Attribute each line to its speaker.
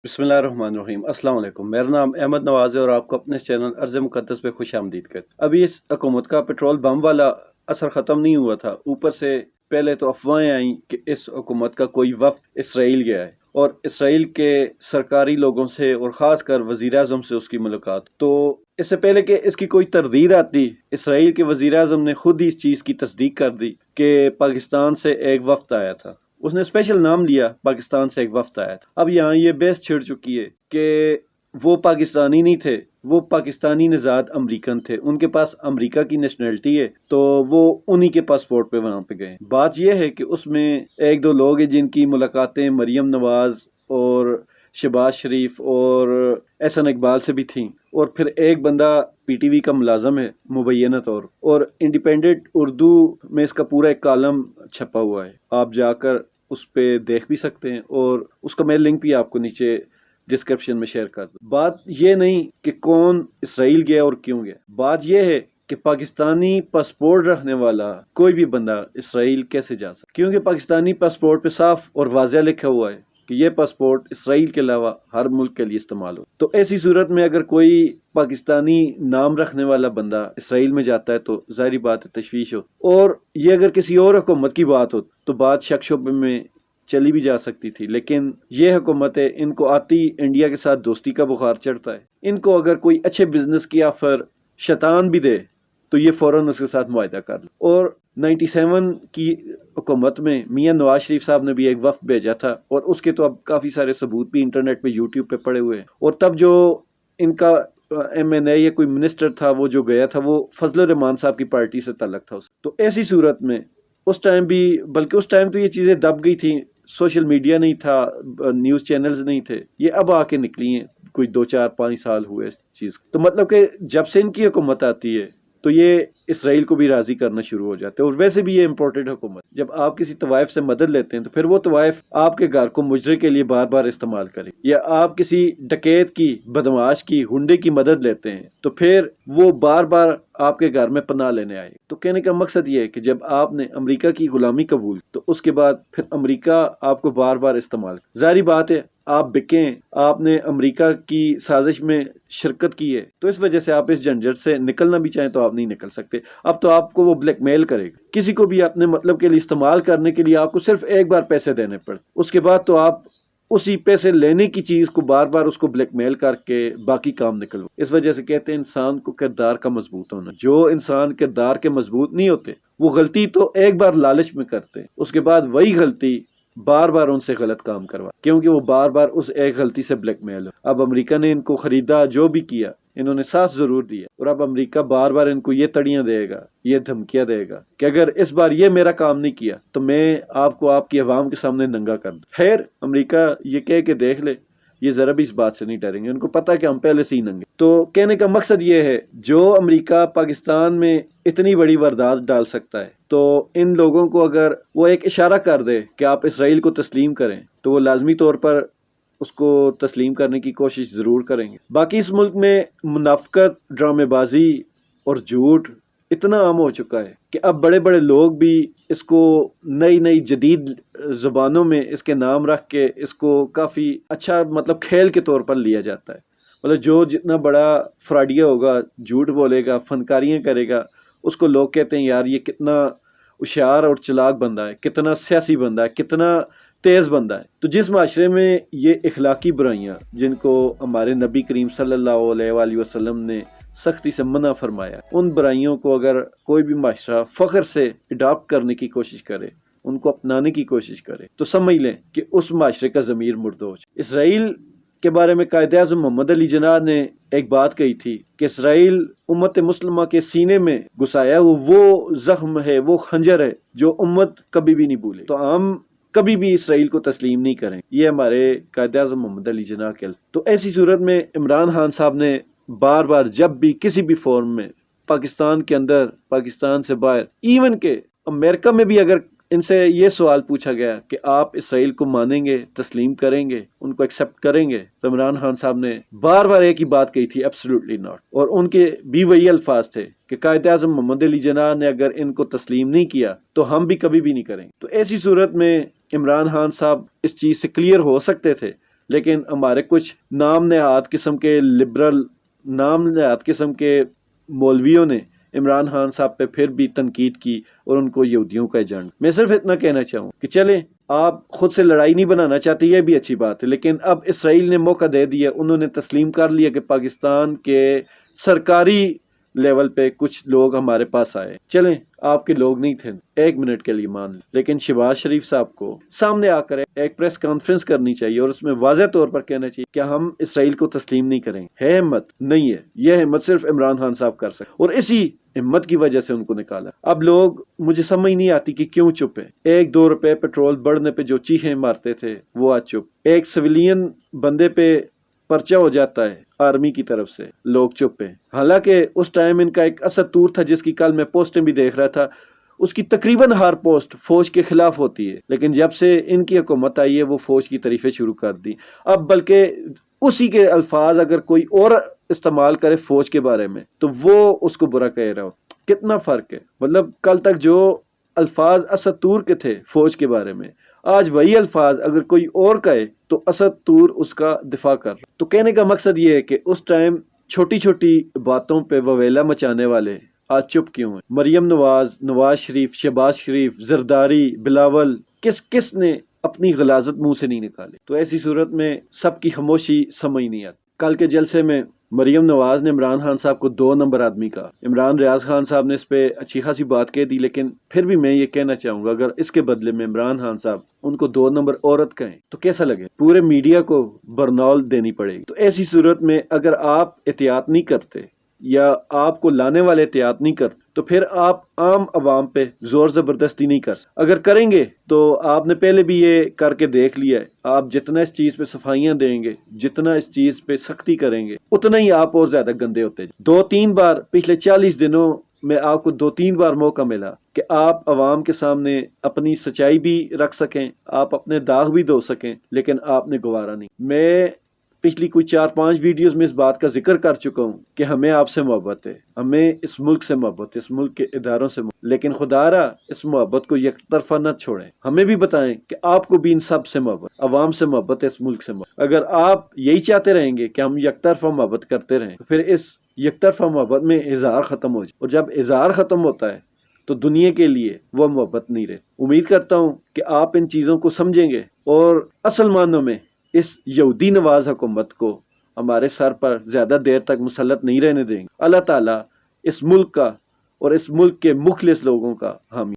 Speaker 1: बिस्मिल्लाहिर्रहमानिर्रहीम। अस्सलाम वालेकुम। मेरा नाम अहमद नवाज है और आपको अपने इस चैनल अर्ज़ मुक़द्दस पे खुश आमदीद कहते हैं। अभी इस हुकूमत का पेट्रोल बम वाला असर ख़त्म नहीं हुआ था, ऊपर से पहले तो अफवाहें आई कि इस हुकूमत का कोई वफ़द इसराइल गया है और इसराइल के सरकारी लोगों से और ख़ास कर वज़ीर आज़म से उसकी मुलाकात। तो इससे पहले कि इसकी कोई तरदीद आती, इसराइल के वज़ीर आज़म ने खुद ही इस चीज़ की तस्दीक कर दी कि पाकिस्तान से एक वफ़द आया था। उसने स्पेशल नाम लिया, पाकिस्तान से एक वफ़द आया था। अब यहाँ ये बहस छिड़ चुकी है कि वो पाकिस्तानी नहीं थे, वो पाकिस्तानी नज़ाद अमरीकन थे, उनके पास अमरीका की नेशनलिटी है तो वो उन्हीं के पासपोर्ट पे वहाँ पे गए। बात यह है कि उसमें एक दो लोग हैं जिनकी मुलाकातें मरियम नवाज और शहबाज शरीफ और एहसन इकबाल से भी थीं, और फिर एक बंदा पीटीवी का मुलाजम है मुबैना तौर, और इंडिपेंडेंट उर्दू में इसका पूरा एक कॉलम छपा हुआ है, आप जाकर उस पे देख भी सकते हैं और उसका मैं लिंक भी आपको नीचे डिस्क्रिप्शन में शेयर कर दूँ। बात ये नहीं कि कौन इसराइल गया और क्यों गया, बात ये है कि पाकिस्तानी पासपोर्ट रखने वाला कोई भी बंदा इसराइल कैसे जा सकता, क्योंकि पाकिस्तानी पासपोर्ट पे साफ और वाज़ेह लिखा हुआ है कि ये पासपोर्ट इसराइल के अलावा हर मुल्क के लिए इस्तेमाल हो। तो ऐसी सूरत में अगर कोई पाकिस्तानी नाम रखने वाला बंदा इसराइल में जाता है तो जाहिर बात है तशवीश हो, और ये अगर किसी और हुकूमत की बात हो तो बात शक शुबे में चली भी जा सकती थी, लेकिन ये हुकूमत है, इनको आती इंडिया के साथ दोस्ती का बुखार चढ़ता है। इनको अगर कोई अच्छे बिजनेस की ऑफर शैतान भी दे तो ये फौरन उसके साथ मुआहदा कर लो। और 97 की हुकूमत में मियां नवाज शरीफ साहब ने भी एक वफ्द भेजा था, और उसके तो अब काफ़ी सारे सबूत भी इंटरनेट पे यूट्यूब पे पड़े हुए हैं। और तब जो इनका MNA या कोई मिनिस्टर था वो जो गया था, वो फजल रहमान साहब की पार्टी से तल्लक था तो ऐसी सूरत में उस टाइम भी, बल्कि उस टाइम तो ये चीज़ें दब गई थी, सोशल मीडिया नहीं था, न्यूज़ चैनल्स नहीं थे, ये अब आके निकली हैं, कोई 2 4 5 साल हुए इस चीज़। तो मतलब कि जब से इनकी हुकूमत आती है तो ये इसराइल को भी राज़ी करना शुरू हो जाते हैं। और वैसे भी ये इम्पोर्टेड हुकूमत, जब आप किसी तवाइफ से मदद लेते हैं तो फिर वो तवाइफ आपके घर को मुजरे के लिए बार बार इस्तेमाल करे, या आप किसी डकैत की, बदमाश की, हुंडे की मदद लेते हैं तो फिर वो बार बार आपके घर में पनाह लेने आए। तो कहने का मकसद ये है कि जब आपने अमेरिका की गुलामी कबूल तो उसके बाद फिर अमेरिका आपको बार बार इस्तेमाल, जाहिर बात है आप बिकें, आपने अमेरिका की साजिश में शिरकत की है तो इस वजह से आप इस झंझट से निकलना भी चाहें तो आप नहीं निकल सकते। अब तो आपको वो ब्लैकमेल करेगा, किसी को भी अपने मतलब के लिए इस्तेमाल करने के लिए आपको सिर्फ एक बार पैसे देने पड़ते, उसके बाद तो आप उसी पैसे लेने की चीज को बार बार उसको ब्लैकमेल करके बाकी काम निकलवा। इस वजह से कहते हैं इंसान को किरदार का मजबूत होना। जो इंसान किरदार के मजबूत नहीं होते वो गलती तो एक बार लालच में करते हैं, उसके बाद वही गलती बार बार उनसे गलत काम करवा, क्योंकि वो बार बार उस एक गलती से ब्लैकमेल हो। अब अमेरिका ने इनको खरीदा, जो भी किया इन्होंने साथ जरूर दिया, और अब अमेरिका बार बार इनको ये तड़ियां देगा, ये धमकियां देगा कि अगर इस बार ये मेरा काम नहीं किया तो मैं आपको आपकी आवाम के सामने नंगा कर दूं। खैर अमेरिका ये कह के देख ले, ये जरा भी इस बात से नहीं डरेंगे, उनको पता है कि हम पहले से ही नंगे। तो कहने का मकसद ये है, जो अमेरिका पाकिस्तान में इतनी बड़ी वारदात डाल सकता है तो इन लोगों को अगर वो एक इशारा कर दे कि आप इसराइल को तस्लीम करें तो वो लाजमी तौर पर उसको तस्लीम करने की कोशिश ज़रूर करेंगे। बाकी इस मुल्क में मुनाफिकत, ड्रामेबाजी और झूठ इतना आम हो चुका है कि अब बड़े बड़े लोग भी इसको नई नई जदीद ज़ुबानों में इसके नाम रख के इसको काफ़ी अच्छा मतलब खेल के तौर पर लिया जाता है। मतलब जो जितना बड़ा फ्रॉडिया होगा, झूठ बोलेगा, फनकारियाँ करेगा, उसको लोग कहते हैं यार ये कितना होशियार और चालाक बंदा है, कितना सियासी बंदा है, कितना तेज़ बंदा है। तो जिस माशरे में ये इखलाकी बुराइयाँ जिनको हमारे नबी करीम सल्लल्लाहु अलैहि वसल्लम ने सख्ती से मना फरमाया, उन बुराइयों को अगर कोई भी माशरा फ़ख्र से अडॉप्ट करने की कोशिश करे, उनको अपनाने की कोशिश करे, तो समझ लें कि उस माशरे का ज़मीर मुर्दा हो जाए। इसराइल के बारे में कायद-ए-आज़म मोहम्मद अली जिन्नाह ने एक बात कही थी कि इसराइल उम्मत मुस्लिमा के सीने में घुसाया वो जख्म है, वो खंजर है जो उम्मत कभी भी नहीं भूले। तो हम कभी भी इसराइल को तस्लीम नहीं करें, ये हमारे कायद-ए-आज़म मोहम्मद अली जिन्नाह के। तो ऐसी सूरत में इमरान खान साहब ने बार बार जब भी किसी भी फॉर्म में पाकिस्तान के अंदर, पाकिस्तान से बाहर, इवन के अमेरिका में भी अगर इनसे ये सवाल पूछा गया कि आप इसराइल को मानेंगे, तस्लीम करेंगे, उनको एक्सेप्ट करेंगे, तो इमरान खान साहब ने बार बार एक ही बात कही थी, एब्सोल्युटली नॉट। और उनके भी वही अल्फाज थे कि कायद-ए-आज़म मोहम्मद अली जिन्नाह ने अगर इनको तस्लीम नहीं किया तो हम भी कभी भी नहीं करेंगे। तो ऐसी सूरत में इमरान खान साहब इस चीज़ से क्लियर हो सकते थे لیکن ہمارے کچھ نام نہاد قسم کے لبرل نام نہاد قسم کے مولویوں نے عمران خان صاحب پہ پھر بھی تنقید کی اور ان کو یہودیوں کا ایجنٹ. میں صرف اتنا کہنا چاہوں کہ چلیں آپ خود سے لڑائی نہیں بنانا چاہتے، یہ بھی اچھی بات ہے، لیکن اب اسرائیل نے موقع دے دیا، انہوں نے تسلیم کر لیا کہ پاکستان کے سرکاری لیول پہ کچھ لوگ ہمارے پاس آئے. چلیں آپ کے لوگ نہیں تھے، ایک منٹ کے لیے مان لیں، لیکن شہباز شریف صاحب کو سامنے آ کر ایک پریس کانفرنس کرنی چاہیے اور اس میں واضح طور پر کہنا چاہیے کہ ہم اسرائیل کو تسلیم نہیں کریں. ہے ہمت؟ نہیں ہے. یہ ہمت صرف عمران خان صاحب کر سکتے اور اسی ہمت کی وجہ سے ان کو نکالا. اب لوگ مجھے سمجھ نہیں آتی کہ کیوں چپ ہے. 1-2 روپے پیٹرول بڑھنے پہ جو چیخیں مارتے تھے وہ آج چپ. ایک سویلین بندے پہ پرچہ ہو جاتا ہے آرمی کی طرف سے، لوگ چپ ہیں. حالانکہ اس ٹائم ان کا ایک اسد طور تھا جس کی کل میں پوسٹیں بھی دیکھ رہا تھا، اس کی تقریباً ہر پوسٹ فوج کے خلاف ہوتی ہے، لیکن جب سے ان کی حکومت آئی ہے وہ فوج کی تعریفیں شروع کر دی. اب بلکہ اسی کے الفاظ اگر کوئی اور استعمال کرے فوج کے بارے میں تو وہ اس کو برا کہہ رہا ہو. کتنا فرق ہے. مطلب کل تک جو الفاظ اسد طور کے تھے فوج کے بارے میں، آج وہی الفاظ اگر کوئی اور کہے تو اسد طور اس کا دفاع کر رہا. تو کہنے کا مقصد یہ ہے کہ اس ٹائم چھوٹی چھوٹی باتوں پہ وویلا مچانے والے آج چپ کیوں ہیں. مریم نواز، نواز شریف، شہباز شریف، زرداری، بلاول، کس نے اپنی غلاظت منہ سے نہیں نکالی. تو ایسی صورت میں سب کی خاموشی سمجھ نہیں آتی. کل کے جلسے میں مریم نواز نے عمران خان صاحب کو 2 نمبر آدمی کہا. عمران ریاض خان صاحب نے اس پہ اچھی خاصی بات کہہ دی، لیکن پھر بھی میں یہ کہنا چاہوں گا اگر اس کے بدلے میں عمران خان صاحب ان کو 2 نمبر عورت کہیں تو کیسا لگے. پورے میڈیا کو برنول دینی پڑے گی. تو ایسی صورت میں اگر آپ احتیاط نہیں کرتے یا آپ کو لانے والے احتیاط نہیں کرتے تو پھر آپ عام عوام پہ زور زبردستی نہیں کر سکتے. اگر کریں گے تو آپ نے پہلے بھی یہ کر کے دیکھ لیا ہے، آپ جتنا اس چیز پہ صفائیاں دیں گے، جتنا اس چیز پہ سختی کریں گے، اتنا ہی آپ اور زیادہ گندے ہوتے. 2-3 بار پچھلے 40 دنوں میں آپ کو 2-3 بار موقع ملا کہ آپ عوام کے سامنے اپنی سچائی بھی رکھ سکیں، آپ اپنے داغ بھی دھو سکیں، لیکن آپ نے گوارا نہیں. میں پچھلی کوئی 4-5 ویڈیوز میں اس بات کا ذکر کر چکا ہوں کہ ہمیں آپ سے محبت ہے، ہمیں اس ملک سے محبت ہے، اس ملک کے اداروں سے محبت، لیکن خدا را اس محبت کو یک طرفہ نہ چھوڑیں. ہمیں بھی بتائیں کہ آپ کو بھی ان سب سے محبت، عوام سے محبت ہے، اس ملک سے محبت. اگر آپ یہی چاہتے رہیں گے کہ ہم یک طرفہ محبت کرتے رہیں تو پھر اس یک طرفہ محبت میں اظہار ختم ہو جائے، اور جب اظہار ختم ہوتا ہے تو دنیا کے لیے وہ محبت نہیں رہے. امید کرتا ہوں کہ آپ ان چیزوں کو سمجھیں گے اور اصل معنوں میں اس یہودی نواز حکومت کو ہمارے سر پر زیادہ دیر تک مسلط نہیں رہنے دیں گے. اللہ تعالیٰ اس ملک کا اور اس ملک کے مخلص لوگوں کا حامی.